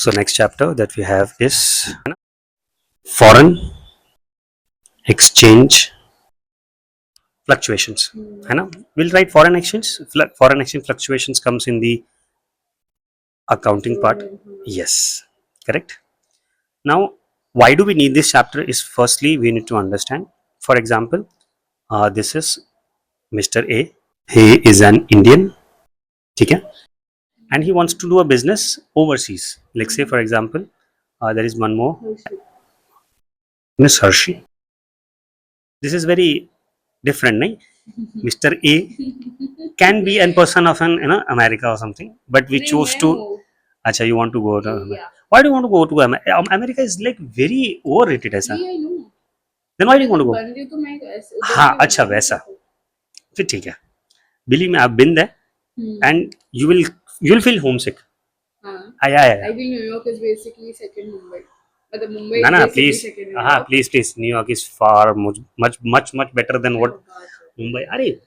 So next chapter that we have is foreign exchange fluctuations. है ना? We'll write foreign exchange. Foreign exchange fluctuations comes in the accounting part. Yes, correct. Now, why do we need this chapter? Is firstly we need to understand. For example, this is Mr. A. He is an Indian. ठीक है? And he wants to do a business overseas. Like say for example, there is one more Miss Hershey. This is very different, nahi? Mr. A can be a person of an America or something, but we chose to. Acha, you want to go to why do you want to go to America? Is like very overrated ऐसा. Then why do you want to go? हाँ अच्छा वैसा फिर ठीक है. Believe me, I've been there, and you'll feel homesick. आया I think New York is basically second Mumbai. But the Mumbai ना is ना basically please second New हाँ York. please New York is far much better than what Mumbai. अरे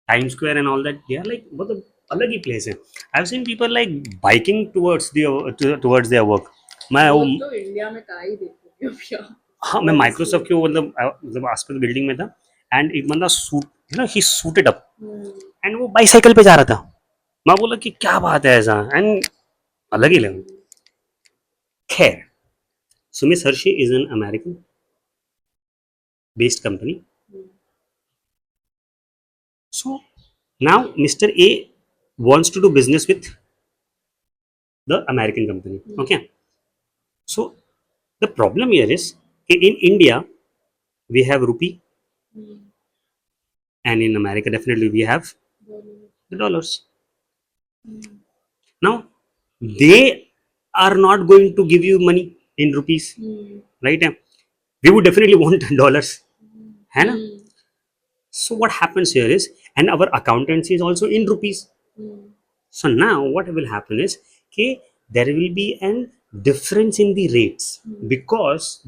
Times Square and all that, they are like बहुत अलग ही place है. I've seen people like biking towards their work. मैं वो तो India में का ही देखते हो हाँ मैं माइक्रोसॉफ्ट के वो मतलब आसपास बिल्डिंग में था एंड एक बंदा suit he suited up and वो बाईसाइकिल पे जा रहा था. मैं बोला कि क्या बात है ऐसा एंड अलग ही लगा. खैर Sumit Hershey is an American based company. So now Mr. A wants to do business with the American company. Okay. So the problem here is in India we have rupee and in America definitely we have the dollars. Now they are not going to give you money in rupees, right? We would definitely want dollars, है ना? So what happens here is, and our accountancy is also in rupees. So now what will happen is, okay, there will be an difference in the rates because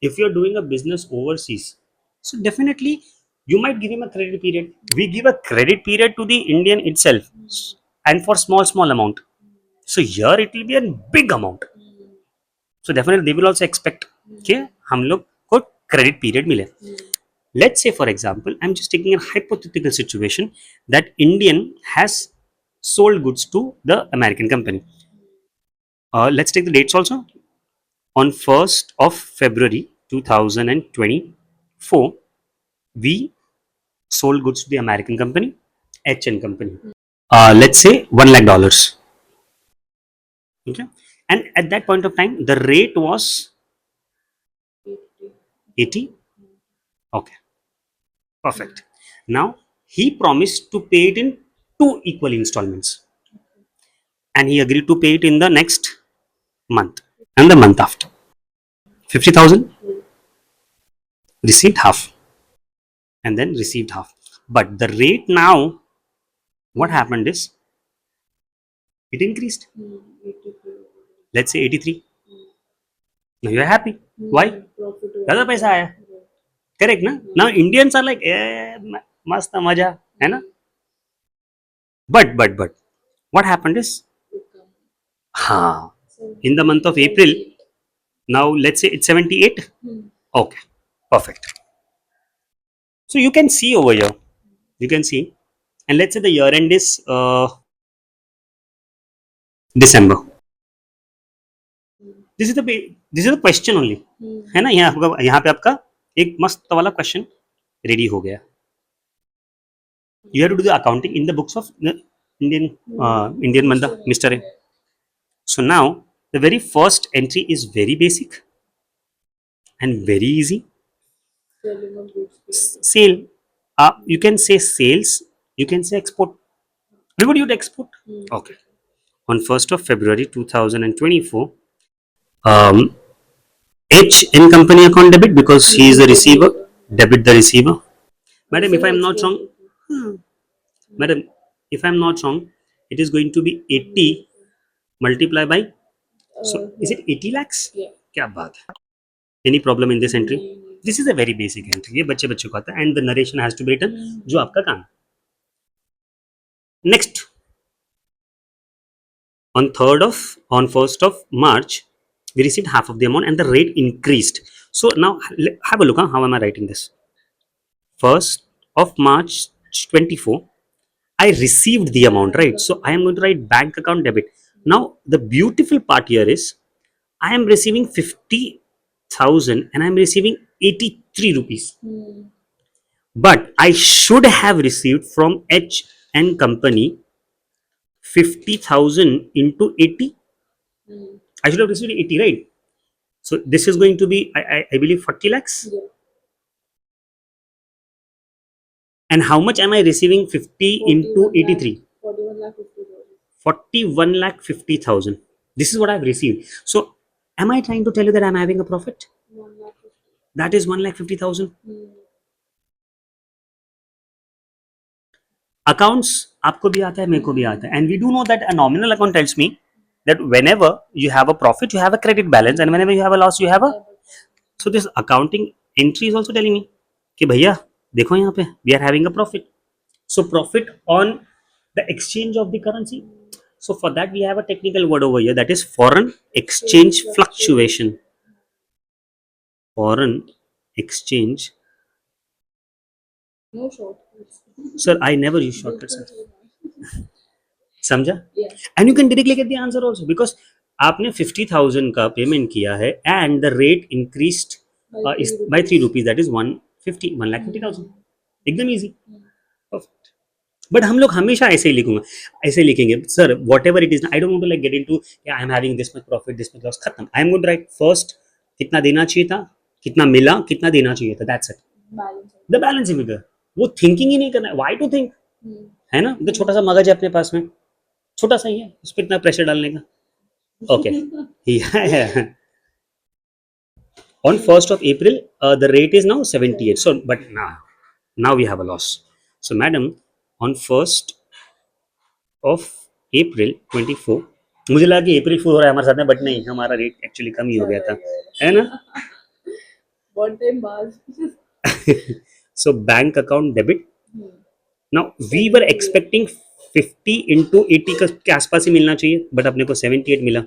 if you're doing a business overseas, so definitely you might give him a credit period. We give a credit period to the Indian itself, and for small amount. So here it will be a big amount. So definitely they will also expect कि हम लोग को credit period मिले. Let's say for example, I'm just taking a hypothetical situation that Indian has sold goods to the American company. Let's take the dates also. On 1st of February 2024, we sold goods to the American company, HN company. Let's say $1 lakh. Okay, and at that point of time the rate was 80. Okay, perfect. Now he promised to pay it in 2 equal installments and he agreed to pay it in the next month and the month after. 50,000 received half and then received half, but the rate now, what happened is it increased. Let's say 83. Now you are happy. Why? ज़्यादा पैसा आया. Correct ना? Now Indians are like मस्त मजा है ना. But what happened is in the month of April, now let's say it's 78. Okay, perfect. So you can see over here, you can see, and let's say the year end is December. This is the question only, है ना. यहाँ पे आपका एक मस्त वाला question ready हो गया. You have to do the accounting in the books of the Indian Manda, Mr. A. So now the very first entry is very basic and very easy. Sale. You can say sales. You can say export. We would use export. Okay. On 1st of February 2024, H in company account debit because he is the receiver. Debit the receiver. Madam, if I am not wrong, madam, if I am not wrong, it is going to be 80 multiplied by. So is it 80 lakhs? Yeah. क्या बात है? Any problem in this entry? This is a very basic entry. ये बच्चे को आता है and the narration has to be written जो आपका काम. Next, On 1st of March, we received half of the amount and the rate increased. So now have a look, how am I writing this? 1st of March 24, I received the amount, right? So I am going to write bank account debit. Now the beautiful part here is I am receiving 50,000 and I am receiving 83 rupees. But I should have received from H and company 50,000 into 80. I should have received 80, right? So this is going to be, I believe, 40 lakhs. Yeah. And how much am I receiving? 50 into 83. 41 lakh 50,000. 41 lakh 50,000. This is what I've received. So am I trying to tell you that I'm having a profit? 1 lakh 50. That is 1 lakh 50,000. Accounts आपको भी आता है, मेरे को भी आता है. And we do know that a nominal account tells me that whenever you have a profit, you have a credit balance, and whenever you have a loss, you have a. So this accounting entry is also telling me कि भैया देखो यहाँ पे we are having a profit. So profit on the exchange of the currency. So for that we have a technical word over here, that is foreign exchange fluctuation. Foreign exchange. No shortcuts. Sir, I never use shortcuts, sir. समझा? Yeah. And you can directly get the answer also because आपने 50,000 का payment किया है and the rate increased by 3 rupees, that is 1,50,000. एकदम easy. Perfect. But हम लोग हमेशा ऐसे ही लिखूंगा, ऐसे ही लिखेंगे sir whatever it is. I don't want to like get into I am having this much profit this much loss, खत्म. I am going to write first कितना देना चाहिए था, कितना मिला, कितना देना चाहिए था, that's it. Balance. The balance figure. वो थिंकिंग ही नहीं करना है. व्हाई टू थिंक, है ना? तो छोटा सा मगज है अपने पास में, छोटा सा ही है, उस पर इतना प्रेशर डालने का. Okay. On 1st of April, the rate is now 78. So, but now we have a loss. So, madam, on 1st of April 24, मुझे लगा कि अप्रैल फूल हो रहा है हमारे साथ में, बट नहीं, हमारा रेट एक्चुअली कम ही हो गया था, है ना? One time bars. So bank account debit. Now we were expecting 50 into 80 के आसपास ही मिलना चाहिए, बट अपने को 78 मिला.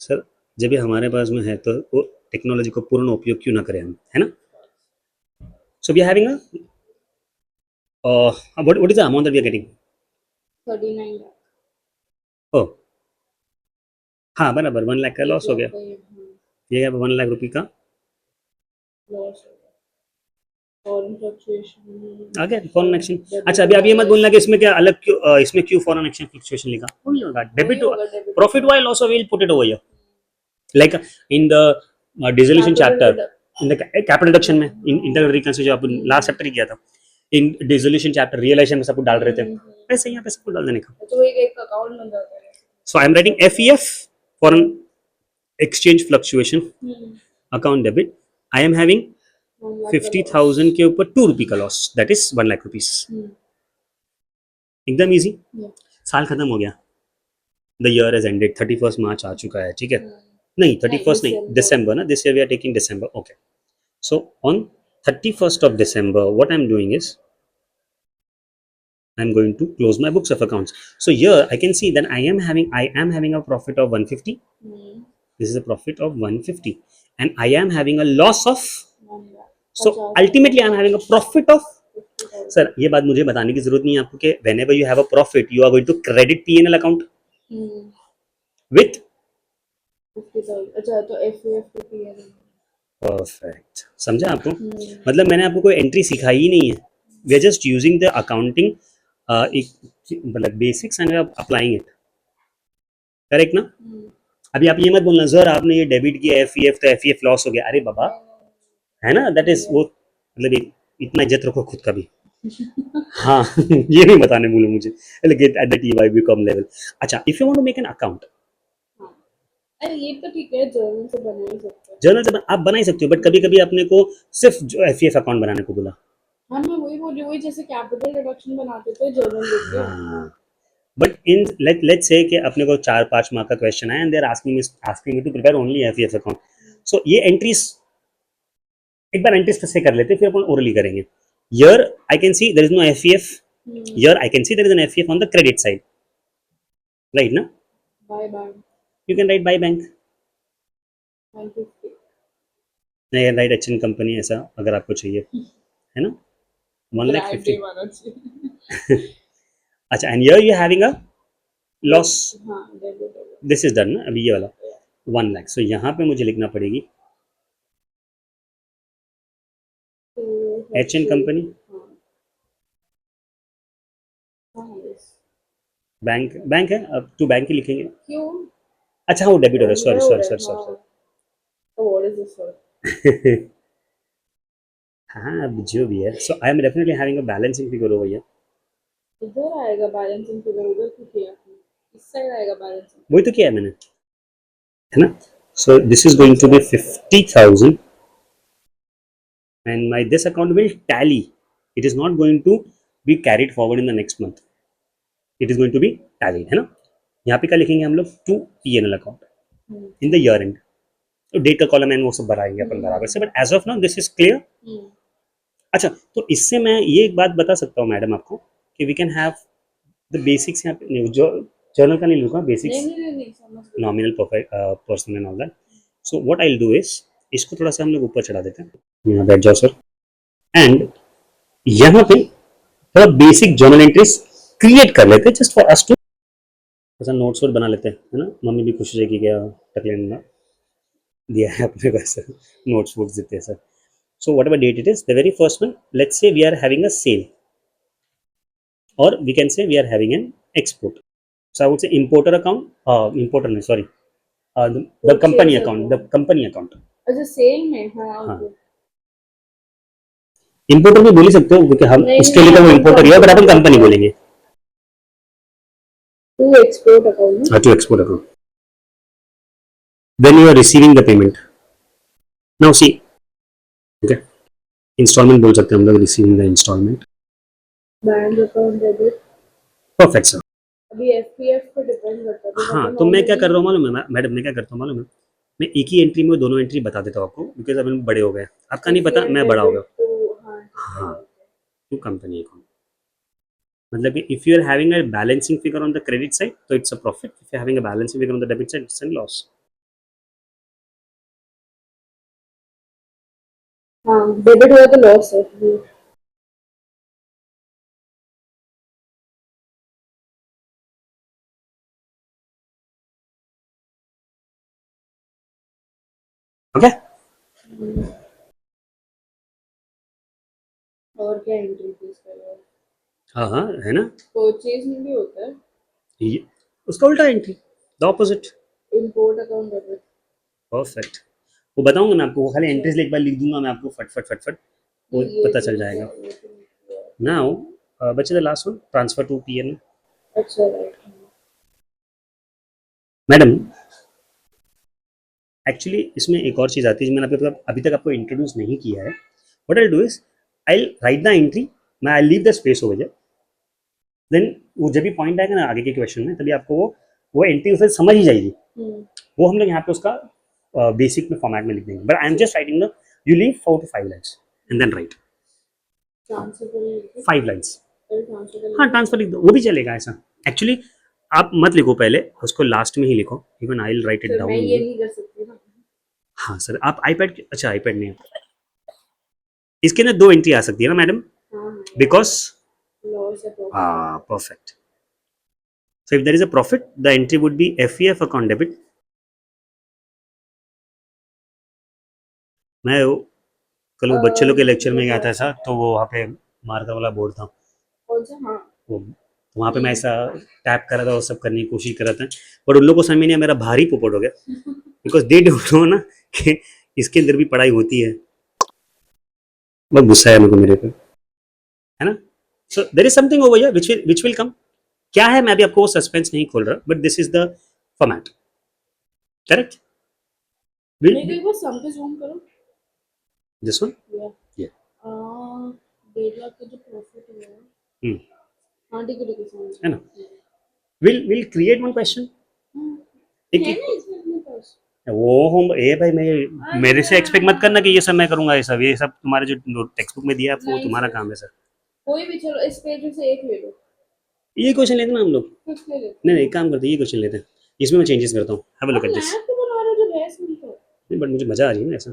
सर जब ये हमारे पास में है तो वो टेक्नोलॉजी को पूर्ण उपयोग क्यों ना करें हम, है ना? So we are having a what is the amount that we are getting? 39 lakh. Oh हाँ बराबर, 1 लाख का लॉस हो गया. ये 1 लाख रुपए का Loss. Foreign fluctuation. आ गया फॉरेन एक्सचेंज. अच्छा अभी आप ये मत बोलना कि इसमें क्या अलग क्यों, इसमें क्यों फॉरेन एक्सचेंज फ्लक्चुएशन लिखा. वही होगा debit profit by loss, will put it over here like in the dissolution chapter, in the capital reduction में, इन इंटरनल रिकंसिलिएशन जो अपन लास्ट चैप्टर ही किया था, इन डिसोल्यूशन चैप्टर रियलाइजेशन में सब कुछ डाल रहे थे, ऐसे यहाँ पे सब कुछ डाल देने का. तो एक अकाउंट बन जाता है. So I am writing FEF foreign exchange fluctuation account debit. I am having 50,000 के ऊपर 2 रुपी का लॉस, दैट इज 1 लाख रुपीस. एकदम इजी. साल खत्म हो गया, the year is ended, 31st March आ चुका है, ठीक है? नहीं 31st नहीं, दिसंबर ना, this year we are taking December. Okay. So on 31st of December, what I'm doing is I'm going to close my books of accounts. So here I can see that I am having a profit of 150. This is a profit of 150, and I am having a loss of. So ultimately I am having a profit of. Sir, ये बात मुझे बताने की जरूरत नहीं है आपको कि whenever you have a profit, you are going to credit P&L account with 50,000. अच्छा तो FAF को P&L. परफेक्ट. समझा आपको? मतलब मैंने आपको कोई एंट्री सिखाई ही नहीं है. We are just using the accounting मतलब basics and we are applying it. Correct ना? अभी आप ये मत बोलना सर आपने ये डेबिट किया FEF तो FEF लॉस हो गया. अरे बाबा, है ना? दैट इज वो मतलब इतना इज्जत रखो खुद का भी. हाँ ये नहीं बताने बोलो मुझे एट द TYB.com लेवल. अच्छा, if you want to make an account, अरे ये तो ठीक है, जर्नल से बना ही सकते हैं. जर्नल से आप बना ही सकते हो, बट कभी कभी अपने को सिर्फ FEF अकाउंट बनाने को बोला. हाँ मैं वही बोल रही हूँ, वही जैसे कैपिटल रिडक्शन बनाते थे जर्नल लिख के. बट इन लेट्स से कि अपने को 4-5 मार्क का क्वेश्चन है and they are asking me to prepare only FEF account. So ये एंट्रीज एक बार एंट्रीज से कर लेते, फिर अपन ओरली करेंगे. Here I can see there is no FEF Here I can see there is an FEF on the credit side, right? Na? Bye bye. You can write by bank. 150. I can write HN company ऐसा अगर आपको चाहिए, है ना? 1,50,000. वाला चाहिए. अच्छा, and here you are having a loss. हाँ, debit. This is done ना, अभी ये वाला 1 लाख. So यहाँ पे मुझे लिखना पड़ेगी HN company, बैंक. बैंक है, अब टू बैंक ही लिखेंगे. क्यों? अच्छा वो डेबिट हो रहा है, sorry sorry sorry sorry. So what is this for? हाँ, अब जो भी है. So I am definitely having a balancing figure over here. इधर आएगा बैलेंसिंग फिगर, उधर क्यों किया? इस साइड आएगा बैलेंसिंग. वही तो किया है मैंने, है ना? So this is going to be 50,000 and my this account will tally. It is not going to be carried forward in the next month. It is going to be tallied, है ना? यहाँ पे क्या लिखेंगे हम लोग? To P&L account in the year end. तो date का कॉलम एंड वो सब भराएंगे अपन बराबर से. But as of now this is clear. अच्छा, तो इससे मैं ये एक बात बता सकता हूँ मैडम आपको कि we can have the basics. यहाँ पे जो जर्नल का नहीं लिखूंगा, basics, nominal, perfect, personal and all that. So what I will do is इसको थोड़ा सा हम लोग ऊपर चढ़ा देते हैं. यहाँ बैठ जाओ सर. एंड यहाँ पे थोड़ा बेसिक जर्नल एंट्रीज क्रिएट कर लेते हैं जस्ट फॉर अस टू. ऐसा नोट्स वोट बना लेते हैं, है ना? मम्मी भी खुश हो जाएगी क्या टकले ने दिया है अपने को ऐसा नोट्स वोट्स देते हैं sir. So whatever date it is, the very first one, let's say we are having a sale, or we can say we are having an export. So I would say importer account, importer no, sorry, the company account, the company account. अच्छा, cell में. हाँ, importer भी बोल ही सकते हो क्योंकि हम उसके लिए तो वो इंपोर्टर ही है, बट अपन कंपनी बोलेंगे. To export account. To export account. Then you are receiving the payment. Now see, okay, installment बोल सकते हैं हम लोग, receiving the installment. Bank account debit. Perfect sir. अभी एफपीएफ पे डिपेंड करता है. हाँ, तो मैं क्या कर रहा हूँ मालूम है मैडम, मैं क्या करता हूँ मालूम है, मैं एक ही एंट्री में दोनों एंट्री बता देता हूँ आपको, बिकॉज अभी बड़े हो गए. आपका नहीं पता, मैं बड़ा हो गया. हाँ, टू कंपनी अकाउंट मतलब कि if you are having a balancing figure on the credit side तो it's a profit. If you are having a balancing figure on the debit side it's a loss. हाँ, debit हुआ तो loss है. Okay. और क्या entry fees करेगा? हाँ हाँ, है ना? परचेज में भी होता है. ये उसका उल्टा entry, the opposite. Import account debit. Perfect. वो बताऊंगा मैं आपको, वो खाली एंट्रीज एक बार लिख दूंगा मैं आपको, फट फट फट फट वो पता चल जाएगा. नाउ बच्चे the last one, transfer to P&L. अच्छा, राइट. मैडम एक्चुअली इसमें एक और चीज़ आती है जो मैंने अभी तक आपको इंट्रोड्यूस नहीं किया है. What I do is I write the entry, मैं I leave the space over here. Then वो जब भी पॉइंट आएगा ना आगे के क्वेश्चन में, तभी आपको वो एंट्री उसे समझ ही जाएगी. वो हम लोग यहाँ पे उसका बेसिक में फॉर्मेट में लिख देंगे. But I am just writing the you leave 4 to 5 lines and then write 5 lines. हाँ, ट्रांसफर लिख दो, वो भी चलेगा ऐसा. एक्चुअली आप मत लिखो पहले, उसको लास्ट में ही लिखो. Even I will write it down. मैं ये नहीं कर सकती ना. हाँ सर, आप आईपैड, अच्छा आईपैड नहीं है, इसके अंदर 2 एंट्री आ सकती है ना मैडम, बिकॉज लॉस है. perfect. So if there is a profit, the entry would be FEF account debit. मैं कल वो बच्चे लोग के लेक्चर में गया था सर, तो वो वहाँ पे मार्कर वाला बोर्ड था. कौन सा? हाँ, वो वहाँ पे मैं ऐसा टैप कर रहा था, वो सब करने की कोशिश कर रहा था, पर उन लोगों को समझ में नहीं आया, मेरा भारी पोपट हो गया. बिकॉज दे डोंट नो ना कि इसके अंदर भी पढ़ाई होती है. बहुत गुस्सा है मेरे को मेरे पे, है ना? So there is something over here which will come. क्या है मैं अभी आपको वो सस्पेंस नहीं खोल रहा, but this is the format. Correct. मेरे को सम पे जूम करो. This one. या 1.5 लाख का जो प्रॉफिट हुआ. हाँ, ठीक है समझ है ना? Will create one question. वो हम ए भाई, मैं मेरे से एक्सपेक्ट मत करना कि ये सब मैं करूंगा. ये सब तुम्हारे जो टेक्स्ट बुक में दिया है आपको, वो तुम्हारा काम है सर. कोई भी, चलो इस पेज में से एक ले लो, ये क्वेश्चन लेते हैं ना हम लोग। कुछ ले लेते नहीं नहीं, एक काम करते हैं, ये क्वेश्चन लेते हैं, इसमें मैं चेंजेस करता हूँ, हैव अ लुक हैं। At this. मैथ तो बना रहे हो जो बहस मिलता है। नहीं बट मुझे मजा आ रही है ना ऐसा,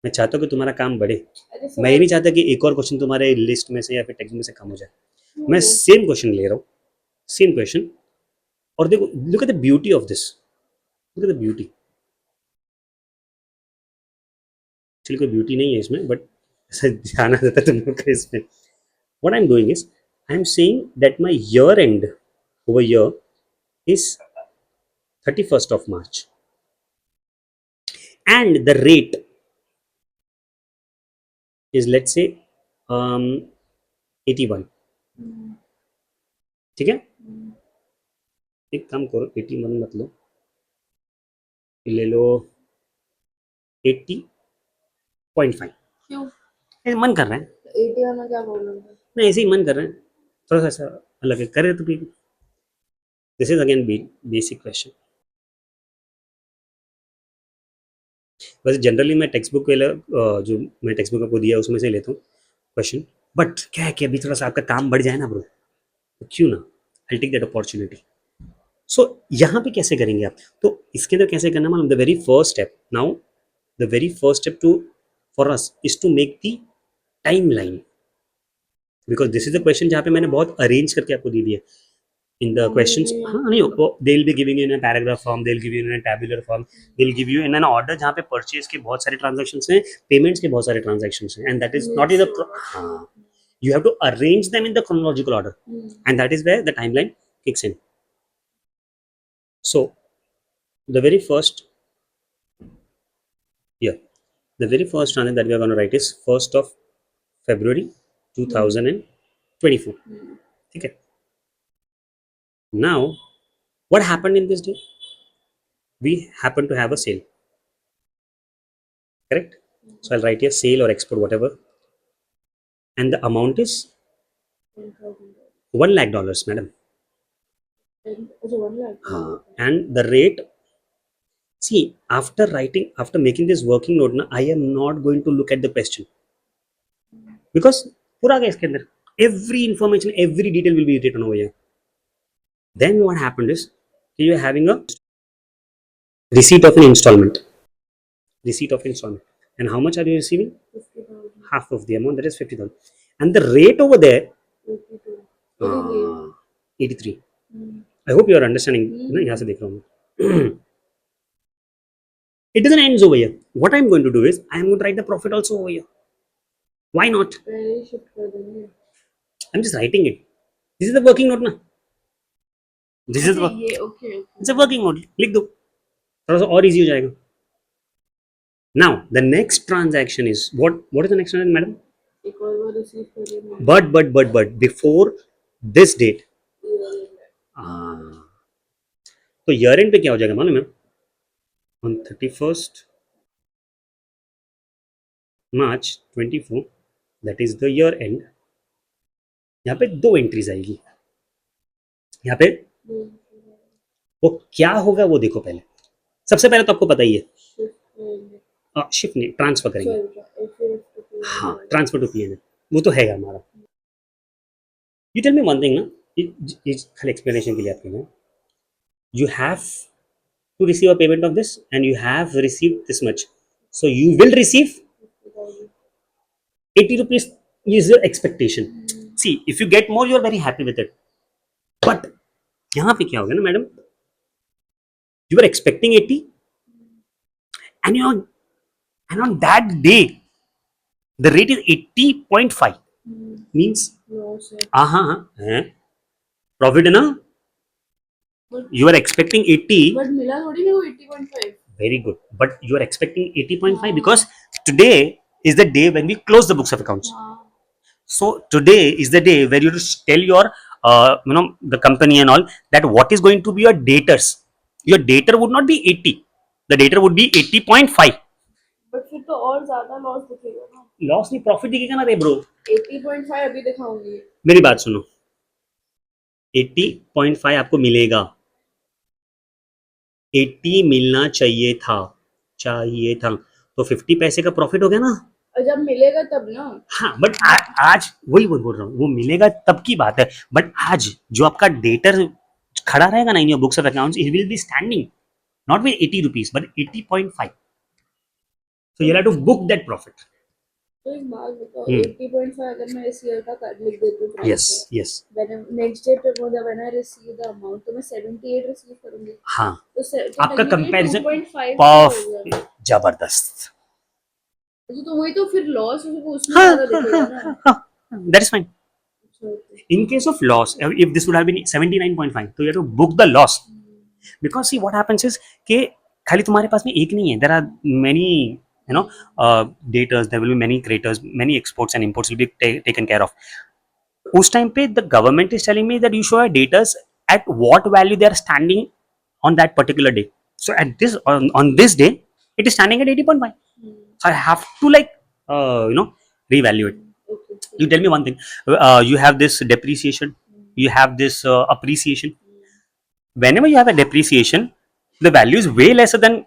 मैं चाहता हूँ कि तुम्हारा काम बढ़े। अरे मैं ये सवाल नहीं चाहता कि एक और क्वेश्चन तुम्हारे लिस्ट में से या फिर टेक्स्ट में से कम हो जाए। मैं क्यों? सेम क्वेश्चन ले रहा हूँ, सेम क्वेश्चन, और देखो, look at the beauty of this, look at the beauty. Actually कोई ब्यूटी नहीं है इसमें, बट ऐसा ध्यान आ जाता है तुम लोग का इसमें। What I am doing is, I am saying that my year and over year is 31st of March, and the rate is, let's say, 81। ठीक है, एक काम करो, 81 मत लो, ले लो 80.5। क्यों? मन कर रहा है, 81 में क्या प्रॉब्लम है? नहीं ऐसे ही मन कर रहा है, थोड़ा सा ऐसा अलग है, करे तो फिर। This is again basic question. वैसे जनरली मैं टेक्स्ट बुक वाला जो मैं टेक्स्ट बुक आपको दिया है उसमें से लेता हूँ क्वेश्चन, बट क्या है कि अभी थोड़ा सा आपका काम बढ़ जाए ना ब्रो, तो क्यों ना, आई टेक दैट अपॉर्चुनिटी। सो यहाँ पे कैसे करेंगे आप, तो इसके अंदर कैसे करना मालूम, the very first step now, the very first step to for us is to make the timeline, because this is the question जहाँ पे मैंने बहुत अरेंज करके आपको दे दिया इन द क्वेश्चंस। हाँ नहीं, they will be giving you in a paragraph form, they will give you in a tabular form, they will give you in an order जहाँ पे परचेज के बहुत सारे ट्रांजैक्शंस हैं, पेमेंट्स के बहुत सारे ट्रांजैक्शंस हैं, and that is not in the, हाँ, you have to arrange them in the chronological order, and that is where the timeline kicks in. So the very first, yeah, the very first transaction that we are going to write is 1st of February 2024। Okay, now what happened in this day, we happen to have a sale, correct? So I'll write here sale or export, whatever, and the amount is $1 lakh, madam. अच्छा 1 lakh. And the rate, see, after writing, after making this working note na, I am not going to look at the question, because पूरा गया इसके अंदर, every information, every detail will be written over here. Then what happened is, you are having a receipt of an installment, receipt of installment, and how much are you receiving? 50,000, Half of the amount, that is 50,000, and the rate over there 82, 83। 83। I hope you are understanding ना, यहाँ से देख रहा हूँ। It doesn't end over here. What I'm going to do is, I am going to write the profit also over here. Why not? पहले ही shift कर देंगे। I'm just writing it. This is the working note ना, this is the अच्छा ये okay it's a working note, लिख दो, थोड़ा सा और easy हो जाएगा। Now the next transaction is what is the next transaction, madam? एक और बार रिसीव कर लेंगे। But before this date, तो ईयर एंड पे क्या हो जाएगा मालूम है, on 31st March 24, that is the year end, यहाँ पे दो एंट्रीज आएगी, यहाँ पे वो क्या होगा वो देखो पहले, सबसे पहले तो आपको पता ही है, शिफ्ट नहीं, ट्रांसफर करेंगे, हाँ, ट्रांसफर टू पीएनएल, वो तो है हमारा। You tell me one thing ना, ये खाली एक्सप्लेनेशन के लिए आपके लिए, you have to receive a payment of this and you have received this much, so you will receive 80 rupees is your expectation. See, if you get more, you are very happy with it, but यहाँ पे क्या होगा ना madam, you were expecting 80 and on that day the rate is 80.5, means profit है ना, you are expecting 80, but मिला थोड़ी है वो 80.5। very good, but you are expecting 80.5 because today is the day when we close the books of accounts. So today is the day where you tell your the company and all that what is going to be your debtors. Your debtor would not be 80, the debtor would be 80.5. But फिर तो और ज्यादा loss दिखेगा ना। Loss नहीं, profit दिखेगा ना रे ब्रो। 80.5 अभी दिखाऊंगी। मेरी बात सुनो, 80.5 आपको मिलेगा, 80 मिलना चाहिए था, तो 50 पैसे का प्रॉफिट हो गया ना, और जब मिलेगा तब ना। हाँ बट आज वही बोल रहा हूँ, वो मिलेगा तब की बात है, बट आज जो आपका डेटर खड़ा रहेगा ना in your books of accounts, it will B standing not with 80 rupees but 80.5, so you'll have to book that profit. तो एक बात बताओ, Hmm. 80.5 अगर मैं इस ईयर का कर लिख देती हूँ प्राइस Yes, है, yes. नेक्स्ट डे पे when I receive the amount तो मैं 78 रिसीव करूंगी। हाँ तो आपका टेक्निकली कंपैरिजन 2.5 तो हो गया। परफ जबरदस्त. तो वही तो फिर लॉस उसमें हाँ ज्यादा हाँ दिखेगा हाँ ना। हाँ हाँ, that is fine. अच्छा, okay. In case of loss, if this would have been 79.5, तो you have to book the loss. Because see what happens is कि खाली तुम्हारे पास में एक नहीं है, there are many, you know, daters, there will be many creators, many exports and imports will be taken care of. उस time पे the government is telling me that you show your daters at what value they are standing on that particular day. So at this on this day it is standing at 80.5. So I have to like you know, reevaluate. Okay, You tell me one thing, you have this depreciation, you have this appreciation. Whenever you have a depreciation, the value is way lesser than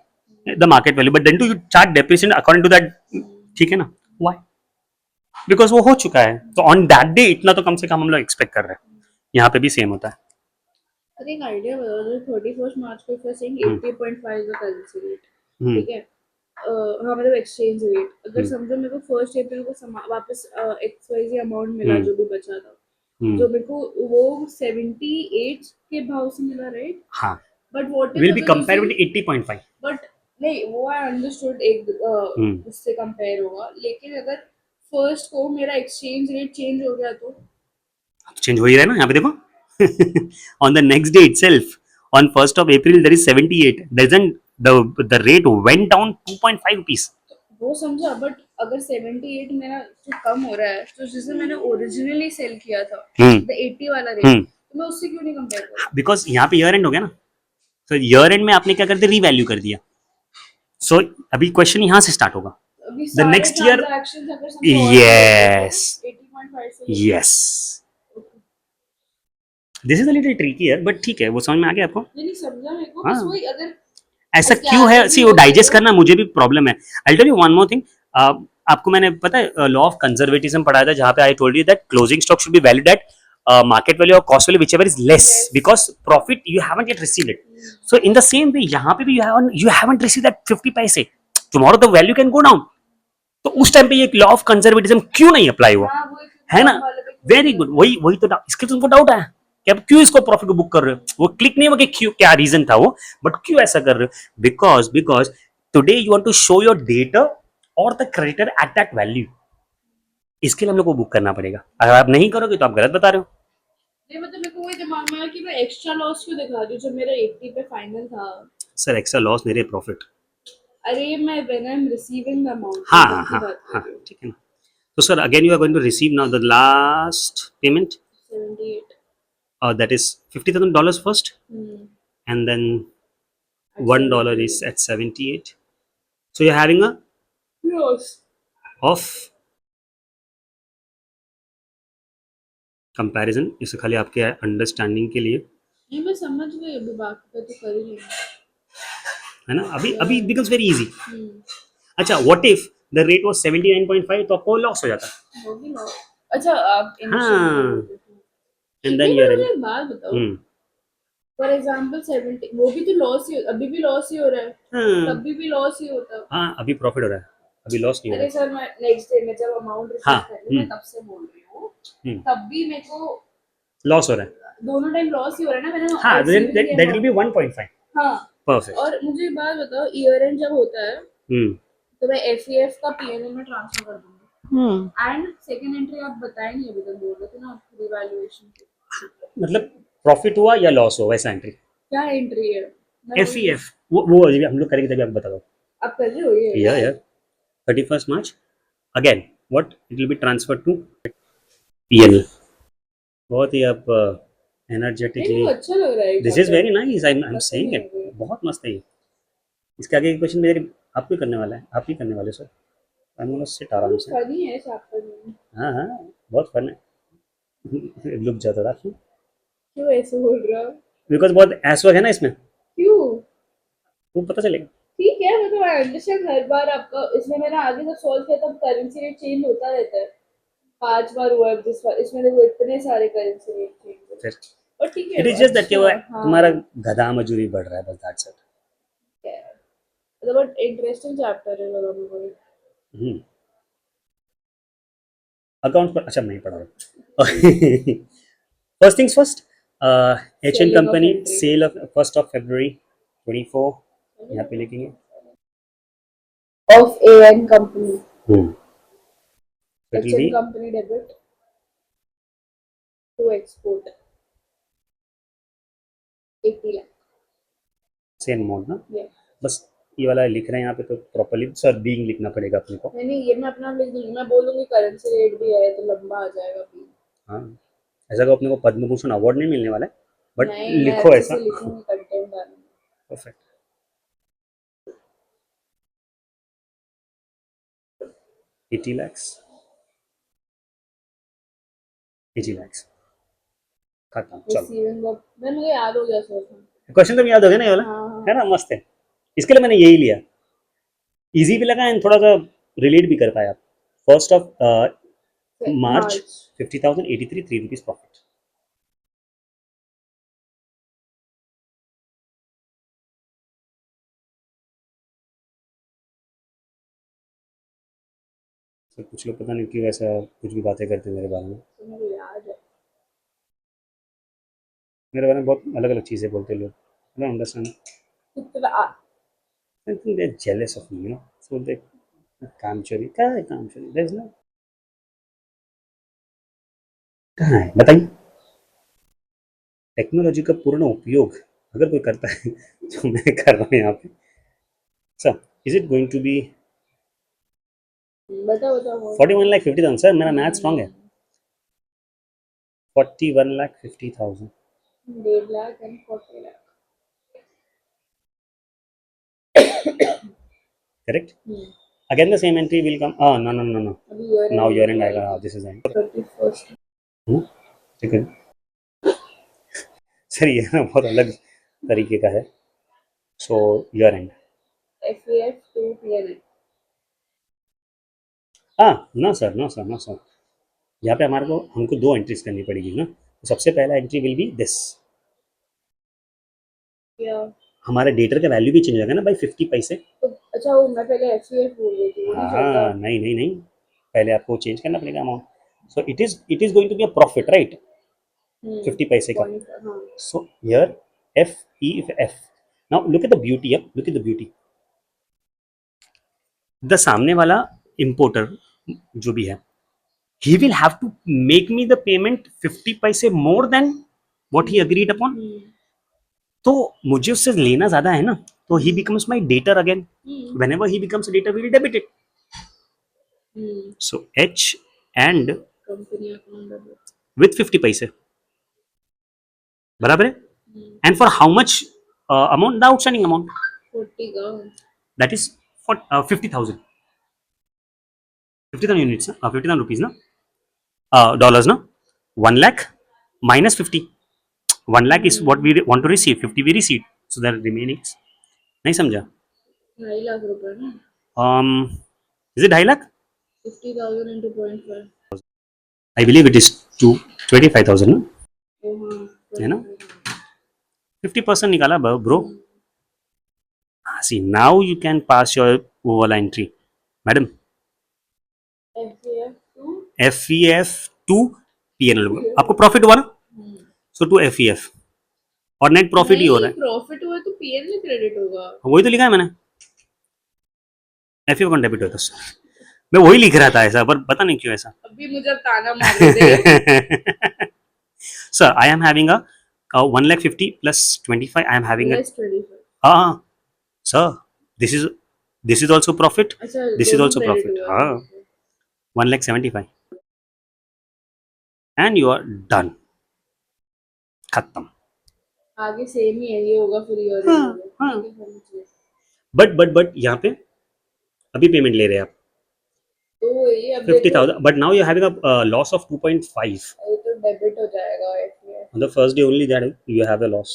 the market value, but then do you chart depreciation according to that? ठीक है ना? Why? Because वो हो चुका है, तो on that day इतना तो कम से कम हम लोग एक्सपेक्ट कर रहे हैं. यहाँ पे भी सेम होता है. अरे एक आइडिया बताओ, जो 31 मार्च को फिर सेइंग 80.5 का करेंसी रेट, हम्म, ठीक है। हाँ मतलब एक्सचेंज रेट, अगर हम्म, समझो मेरे को 1 अप्रैल को वापस XYZ अमाउंट मिला हम्म, जो भी बचा था, हम्म, जो मेरे को वो 78 के भाव से मिला, राइट। हाँ but what if will be अगर कंपेयर उसी, विद 80.5. बट नहीं वो आई अंडरस्टूड, एक हम्म, उससे कंपेयर होगा, लेकिन अगर फर्स्ट को मेरा एक्सचेंज रेट चेंज हो गया तो। चेंज हो ही रहा है ना यहाँ पे देखो. On the next day itself, on 1st of April there is 78, doesn't the rate went down 2.5 rupees. वो समझा, बट अगर 78 मेरा जो कम हो रहा है तो जिसे मैंने ओरिजिनली सेल किया था हम्म, द 80 वाला रेट, हम्म, तो मैं उससे क्यों नहीं कंपेयर करूँ। बिकॉज यहाँ पे ईयर एंड हो गया ना, तो ईयर एंड में आपने क्या कर दिया, रीवैल्यू कर दिया. सो अभी क्वेश्चन यहाँ से स्टार्ट होगा. अभी द सारे नेक्स्ट ईयर, ट्रांजैक्शंस अगर समझो और भी होते तो यस 80.5 से ही। Yes, this is a little tricky यार, बट ठीक है, वो समझ में आ गया आपको. नहीं समझा मेरे को, बस हाँ वही अगर ऐसा उसके क्यों आगे है, भी सी वो हो गए डाइजेस्ट तो। करना मुझे भी प्रॉब्लम है. I tell you one more thing, आपको मैंने पता है लॉ ऑफ कंजर्वेटिज्म पढ़ाया था, जहां पे I told you that closing stock should be valued at market value or cost value whichever is less, Less. because profit you haven't yet received it. So in the same way यहाँ पे भी you haven't received that 50 पैसे, tomorrow the value can go down. तो उस time पे ये law of conservatism क्यों नहीं अप्लाई हुआ, हाँ वो एक है ना? काम वाले पे क्यों वेरी नहीं गुड, वही वही तो इसके तुमको डाउट है कि अब क्यों इसको प्रॉफिट को बुक कर रहे हो. वो क्लिक नहीं हुआ कि क्यों, क्या रीजन था वो, बट क्यों ऐसा कर रहे हो, because today you want to show your debtor और the creditor at that value. इसके लिए हम लोग को बुक करना पड़ेगा. अगर आप नहीं करोगे तो आप गलत बता रहे हो. नहीं, मतलब मेरे को वही दिमाग में आया कि मैं एक्स्ट्रा लॉस क्यों दिखा रही हूँ जब मेरा 80 पे फाइनल था। सर एक्स्ट्रा लॉस मेरे प्रॉफिट. अरे मैं when I am receiving the amount हाँ तब हाँ की हाँ बात कर हाँ, रही हूँ। ठीक है ना. तो sir again you are going to receive now the last payment, 78। that is $50,000 first, हम्म, and then at $1 is 78 at 78. So you're having a loss. of comparison, इसे खाली आपके अंडरस्टैंडिंग के लिए, नहीं मैं समझ गई, अभी बाकी का तो कर ही लेंगे। है ना. अभी अभी बिकम्स वेरी इजी. हम्म, अच्छा what if the rate was 79.5, तो आपको लॉस हो जाता. वो भी लॉस। अच्छा आप हाँ, इनिशियल, एंड देन नहीं यूर पर एंड. मुझे एक बात बताओ, हम्म, फॉर एग्जांपल 70 वो भी तो लॉस ही, अभी भी लॉस ही हो रहा है, हाँ तब भी लॉस ही होता। हाँ, अभी प्रॉफिट हो रहा है, अभी लॉस नहीं हो अरे रहा. सर मैं नेक्स्ट डे में जब अमाउंट रिसीव हाँ, कर रही मैं तब से बोल रही हूँ, हम्म, तब भी मेरे को लॉस हो रहा है. दोनों टाइम लॉस ही हो रहा है ना, मैंने हाँ, receiving the that will be amount। 1.5. हाँ, परफेक्ट. और मुझे एक बात बताओ, ईयर एंड जब होता है हम्म, तो मैं FEF का PNL में ट्रांसफर कर दूंगी, एंड सेकंड एंट्री आप बताए नहीं, अभी तक बोल रहे थे ना रिवैल्यूएशन की, मतलब प्रॉफिट हुआ या लॉस हुआ वैसा एंट्री. क्या एंट्री है। मैं एफ ई एफ, वो अभी हम लोग करेंगे तभी आपको बता दो. आप कर रहे हो ये। या 31st March again what it will be transfer to PL. बहुत ही आप नहीं एनर्जेटिकली, वो अच्छा लग रहा है this is very nice, I am पसंद सेइंग है इट, मुझे। बहुत मस्त है ये. इसके आगे क्वेश्चन मेरे आप ही करने वाला है, आप ही करने वाले sir. I am gonna seat आराम से. फनी है चैप्टर में। हाँ हाँ, बहुत फन है. लुक जाता था क्यों ऐसे बोल रहा हो? बिकॉज बहुत ऐसवर्क है ना इसमें, क्यों? वो पता चलेगा. ठीक है, मतलब आई अंडरस्टैंड। हर बार आपका इसमें मैंने आगे जब सॉल्व किया तब करेंसी रेट चेंज होता रहता है। 5 बार हुआ है इस बार, इसमें देखो इतने सारे करेंसी रेट चेंज हुए। फिर और ठीक है, इट इज जस्ट दैट कि अच्छा। वो हाँ, तुम्हारा गधा मजूरी बढ़ रहा है, बस दैट्स इट। मतलब बट इंटरेस्टिंग चैप्टर है लगा मुझे। अकाउंट पर अच्छा मैं ही पढ़ा रहा। First things first, H N selling of company entry sale of 1 February 24, यहाँ पे लिखेंगे। Of A N company, it H will N be company debit to export 80 lakh. Same amount ना, ये बस ये वाला लिख रहे हैं यहाँ पे तो प्रॉपर्ली सर बीइंग लिखना पड़ेगा अपने को। नहीं नहीं, ये मैं अपना लिख दूंगी। मैं बोलूंगी करेंसी रेट भी है तो लंबा आ जाएगा भी। हाँ, ऐसा को अपने को पद्म भूषण अवार्ड नहीं मिलने वाला है, बट नहीं, मैं लिखो अच्छे ऐसा। से लिखूंगी, कंटेंट डालूंगी। परफेक्ट। 80 lakhs, 80 lakhs खत्म, चलो। रिसीविंग ऑफ, मैं मुझे याद हो गया सोचना। क्वेश्चन तो याद हो गया ना ये वाला, हाँ है ना, मस्त है। इसके लिए मैंने यही लिया, इजी भी लगा एंड थोड़ा सा रिलेट भी कर पाया। फर्स्ट ऑफ हाँ, मार्च मार्च। 50,000, 83, ₹3 प्रॉफिट। तो कुछ लोग पता नहीं क्यों ऐसा कुछ भी बातें करते हैं मेरे बारे में। तो मुझे याद है। मेरे बारे में बहुत अलग अलग चीज़ें बोलते हैं लोग, आई डोंट अंडरस्टैंड। कितना I think they are jealous of me, so they काम चोरी, क्या है काम चोरी, देयर इज नो, कहाँ है बताइए। टेक्नोलॉजी का पूर्ण उपयोग अगर कोई करता है तो मैं कर रहा हूँ यहाँ पे। Sir, is it going to be बताओ बताओ। 41,50,000? सर मेरा मैथ स्ट्रॉन्ग है। 41,50,000, 1.5 lakh and 40 lakh. Correct. Again the same entry will come, no no no no, अभी year now year and and आएगा, आएगी दिस इज एंड। 31st। ठीक है सर, ये ना बहुत अलग तरीके का है, so year end. FAF to PNL। हाँ, ना sir, no sir, no sir, यहाँ पे हमारे को हमको दो एंट्रीज करनी पड़ेगी ना, तो सबसे पहला एंट्री विल बी दिस। क्या? हमारा डेटर का वैल्यू भी चेंज होगा ना भाई 50 पैसे। तो अच्छा, वो मैं पहले FAF बोल रही थी, वो नहीं चलता। हाँ, नहीं नहीं नहीं, पहले आपको चेंज करना पड़ेगा amount. So it is going to be a profit, right, 50 पैसे का। पॉइंट, हाँ। So here FEF, now look at the beauty, अब look at the beauty, the सामने वाला इंपोर्टर जो भी है, he will have to make me the payment 50 पैसे more than what he agreed upon। तो मुझे उससे लेना ज्यादा है ना, तो he becomes my debtor again, whenever he becomes a debtor we will debit it। so H and company account with 50 पैसे बराबर है, and for how much amount, the outstanding amount 40 का। that is for 50,000, 50,000 units ना, 50,000 rupees ना, dollars ना, 1 lakh minus 50, 1 lakh is what we want to receive, 50 we received, so the remaining नहीं समझा। 2.5 लाख रुपए ना। Is it 2.5 lakh? 50,000 into 0.5। I believe it is to 25,000 ना, ओ हाँ, है ना, 25। 50% निकाला bro. See, now you can pass your overall entry, madam। FAF to FEF to PNL, आपको प्रॉफिट हुआ ना, सो टू FEF, और नेट प्रॉफिट ही हो नहीं, रहा है, प्रॉफिट हुआ तो PNL क्रेडिट होगा। वही तो लिखा है मैंने, FEF कौन डेबिट होता है, मैं वही लिख रहा था ऐसा, पर पता नहीं क्यों ऐसा। अभी मुझे ताना मार रहे थे। Sir, I am having a 1,50,000 plus 25, I am having a, less 25। sir, this is this is also profit, अच्छा, this is दोनों also क्रेडिट profit, हुआ। 1,75,000 and you are done, खत्म। आगे सेम ही है, ये होगा फिर ईयर हाँ, एंड होगा। हाँ। ठीक है, समझ गए। बट यहाँ पे अभी पेमेंट ले रहे हैं आप तो ये अब देखो, 50,000, but now you having a loss of 2.5 ये तो डेबिट हो जाएगा FAF। on the first day only that you have a loss।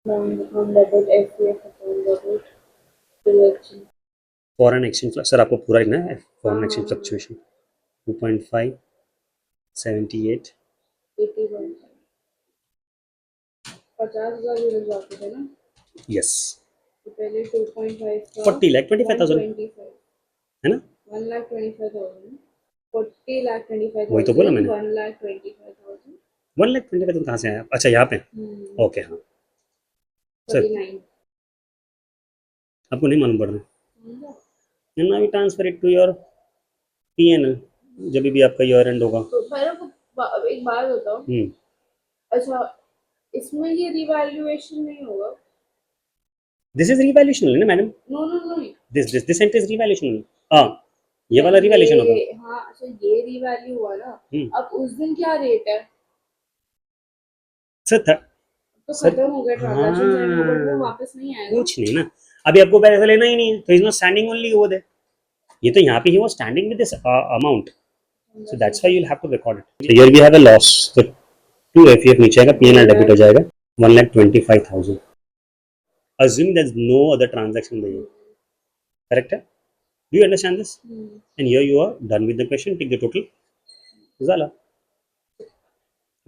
Account debit, FAF account debit. Foreign exchange sir आपको पूरा लिखना है फॉरेन एक्सचेंज फ्लक्चुएशन 2.5 78 50,000 यूरो जाते थे ना, यस तो पहले 2.5 था 40 लाख 25,000 125 है ना 1,25,000 40 लाख 25,000 वही तो बोला मैंने 1,25,000 1,25,000 कहाँ से आया अच्छा यहाँ पे ओके हाँ सर 39 आपको नहीं मालूम पड़ रहा and now transfer it to your PNL जब भी आपका ईयर एंड होगा तो मेरे को एक बात बताओ, अच्छा इसमें ये रिवैल्यूएशन नहीं होगा? दिस इज रिवैल्यूएशन ना madam no no no, this and is revaluation हाँ ये वाला रिवैल्यूएशन होगा हाँ अच्छा ये रिवैल्यू हुआ ना, हम्म अब उस दिन क्या रेट है? सर तो सर खत्म हो गया ट्रांजैक्शन एंड हो गया, वो हाँ वापस नहीं आएगा। कुछ नहीं ना अभी आपको पैसा लेना ही नहीं तो is not standing only over there ये तो यहाँ पे ही वो standing with this amount so that's why you'll have to record it so here we have a loss so 2 FEF नीचे आएगा P&L डेबिट हो जाएगा 1,25,000 assume there's no other transaction there correct है do you understand this and here you are done with the question take the total zala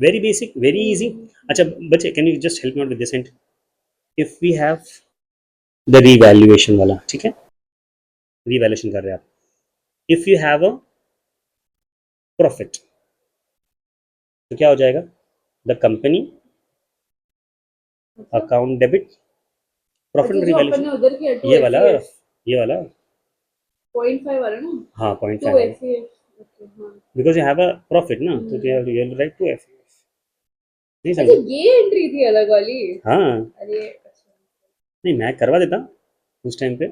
very basic very easy अच्छा बच्चे can you just help me out with this end if we have the revaluation वाला ठीक है revaluation कर रहे हैं आप if you have a profit तो क्या हो जाएगा the company account debit profit अच्छा जो अपन रिवैल्यूएशन ने उधर किया ये वाला 0.5 वाला ना, हाँ 2 0.5 FEF, okay, हाँ। Because you have a profit ना तो you have right to F नहीं अच्छा समझे ये एंट्री थी अलग वाली? हाँ अरे अच्छा। नहीं मैं करवा देता उस टाइम पे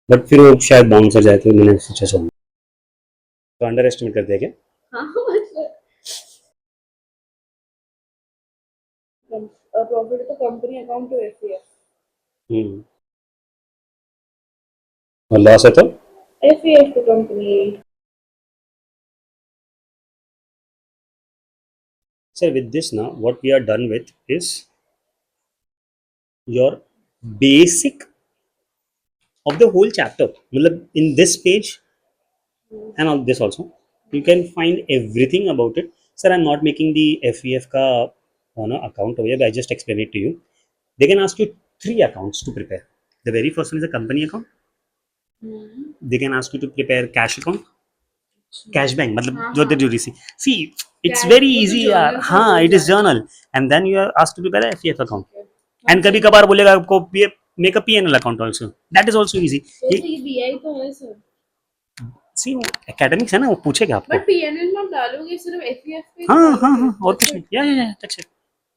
बट फिर वो शायद बाउंस हो जाए तो मैंने सोचा चलो तो अंडर एस्टिमेट कर दिया क्या हाँ मतलब प्रॉफिट तो कंपनी अकाउंट टू FEF, और लॉस है तो FEF to company. sir with this now what we are done with is your basic of the whole chapter मतलब in this page and all this also you can find everything about it sir I'm not making the FEF का account over here but I just explain it to you they can ask you 3 accounts to prepare the very first one is a company account they can ask you to prepare cash account cash bank मतलब जो दे receive see it's Cash- very वो तो easy journal यार का हाँ हो it is जाता है। journal and then you are asked to prepare a FEF account हाँ, and कभी कभार बोलेगा आपको make a PNL account also that is also easy जैसे ये BI तो है सर, सी वो एकेडमिक्स है ना वो पूछेगा आपको बट PNL में आप डालोगे सिर्फ FEF पे हाँ हाँ हाँ डालोगे, और कुछ नहीं या that's it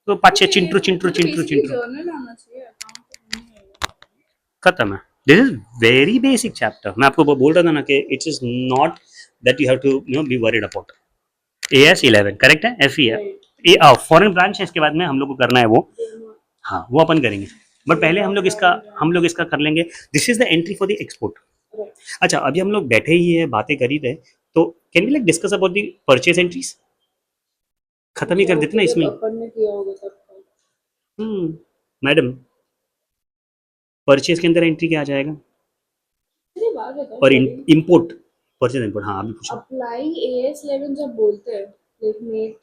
तो पाँच छः चिंटू चिंटू चिंटू चिंटू जर्नल आना चाहिए, account तो नहीं आएगा। खत्म है this is very basic chapter मैं आपको बोल रहा था ना कि it is not that you have to be worried about AS11 correct है FE है ये फॉरेन ब्रांच है इसके बाद में हम लोग को करना है वो हाँ वो अपन करेंगे बट पहले हम लोग इसका कर लेंगे this is the entry for the export अच्छा अभी हम लोग बैठे ही है बातें कर ही रहे तो can we like discuss about the purchase entries खत्म ही कर देते ना इसमें अपन ने किया होगा तब। मैडम परचेज के अंदर एंट्री क्या आ जाएगा अरे बात बताओ, और इंपोर्ट परचेज इंपोर्ट हाँ अभी पूछो अप्लाइंग AS11 जब बोलते हैं like make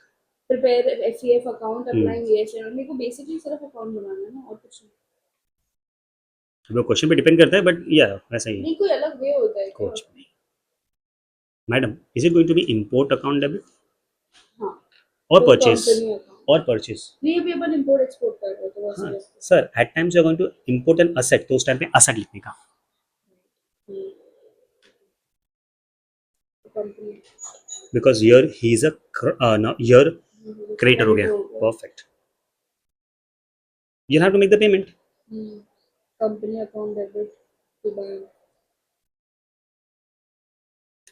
prepare FEF account, applying AS11 मेरे को बेसिकली सिर्फ अकाउंट बनाना है ना और कुछ नहीं। वो क्वेश्चन पे डिपेंड करता है बट या वैसा ही नहीं कोई अलग वे होता है क्या? कुछ नहीं madam is it going to be import account debit हाँ और तो परचेज कंपनी अकाउंट और परचेज नहीं, अभी अपन इंपोर्ट एक्सपोर्ट कर रहे हैं तो हाँ वैसे sir at times you are going to import an asset तो उस टाइम पे असेट लिखने का कंपनी बिकॉज यर ही इज अ यर क्रेडिटर हो गया perfect you have to make the payment company account debit to bank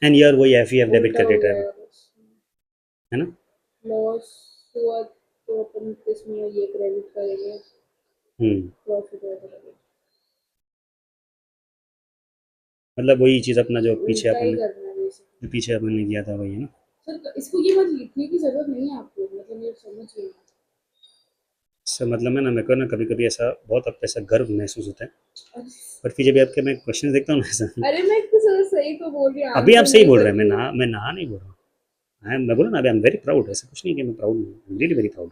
and यर वही FEF डेबिट क्रेडिटर है ना लॉस हुआ तो अपन इसमें ये क्रेडिट करेंगे, प्रॉफिट वगैरह मतलब वही चीज अपना जो पीछे उल्टा ही अपन करना है बेसिकली। जो पीछे अपन ने किया था वही है ना सर इसको ये मत लिखने की जरूरत नहीं है आपको, मतलब ये समझिए सर मतलब मैं ना मेरे को ना कभी कभी ऐसा बहुत अब ऐसा गर्व महसूस होता है, पर फिर जब आपके मैं क्वेश्चन देखता हूँ ना ऐसा, अरे मैं तो सही तो बोल रही हूँ, अभी आप आंसर सही नहीं बोल कर रहे हैं, रही हूँ। मैं ना नहीं बोल रहा हूँ, मैं बोला ना अभी आई एम वेरी प्राउड, ऐसा कुछ नहीं कि मैं प्राउड नहीं, I am really very proud.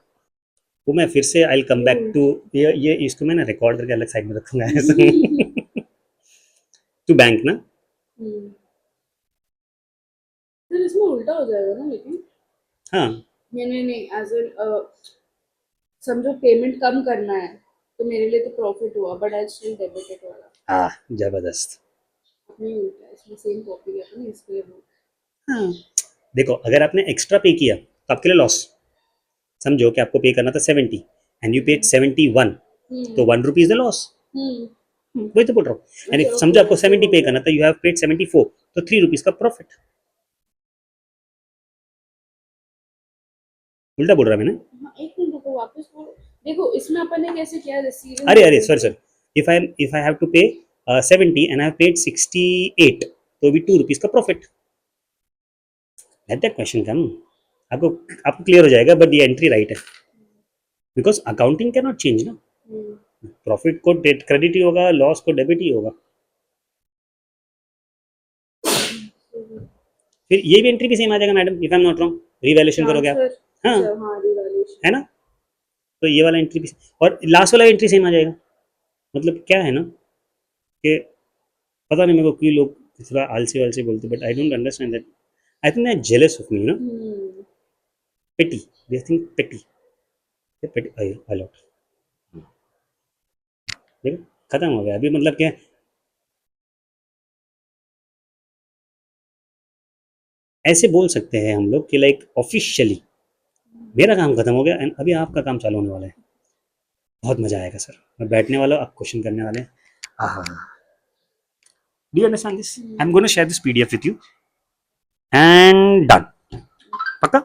वो मैं फिर से आई कम बैक टू, ये इसको मैं ना रिकॉर्ड करके अलग साइड में रखूंगा ऐसा टू बैंक ना। हम्म। फिर इसमें उल्टा हो जाएगा ना लेकिन। हाँ नहीं नहीं, एज एन समझो पेमेंट कम करना है तो मेरे लिए तो प्रॉफिट हुआ, बट आई स्टिल डेबिटेड वाला। हाँ जबरदस्त। नहीं उल्टा है, इसमें सेम कॉपी किया था ना इसलिए वो। हाँ देखो अगर आपने एक्स्ट्रा पे किया तो आपके लिए लॉस, समझो कि आपको पे करना था 70 एंड यू पेड 71, तो हम्म 1 रुपीज द लॉस। हम्म। वही तो बोल रहा हूँ, एंड चलो समझो फिर आपको ऐसे 70 हो पे गया। करना था, यू हैव पेड 74, तो 3 रुपीज का प्रॉफिट। उल्टा बोल रहा मैंने। हाँ एक मिनट रुको, वापस बोलो। देखो इसमें अपन ने कैसे किया, रिसीविंग अरे डेबिट सॉरी से। Sir, if I have to pay 70 and I have paid 68, तो भी 2 रुपीज का प्रॉफिट। लेट दैट क्वेश्चन कम, आपको आपको क्लियर हो जाएगा, बट ये एंट्री राइट है, because accounting can not change ना। हम्म, प्रॉफिट को क्रेडिट ही होगा, लॉस को डेबिट ही होगा। फिर ये भी एंट्री भी सेम आ जाएगा madam, if I am not wrong, revaluation करोगे आप। ट्रांसफर। हाँ, अच्छा हाँ, रिवैल्यूएशन। है ना, तो ये वाला एंट्री भी, और लास्ट वाला एंट्री सेम आ जाएगा। मतलब क्या है ना कि पता नहीं मेरे को क्यों लोग थोड़ा आलसी वालसी बोलते, but I don't understand that. I think they are jealous of me, you know, hmm. Petty, they think पेटी, पेटी आई लॉट। देखो खत्म हो गया अभी, मतलब क्या, ऐसे बोल सकते हैं हम लोग कि लाइक ऑफिशियली मेरा काम खत्म हो गया एंड अभी आपका काम चालू होने वाला है। बहुत मजा आएगा सर, मैं बैठने वाला हूँ, आप क्वेश्चन करने वाले हैं। हाँ, do you understand this? I am gonna share this PDF with you and done. पक्का?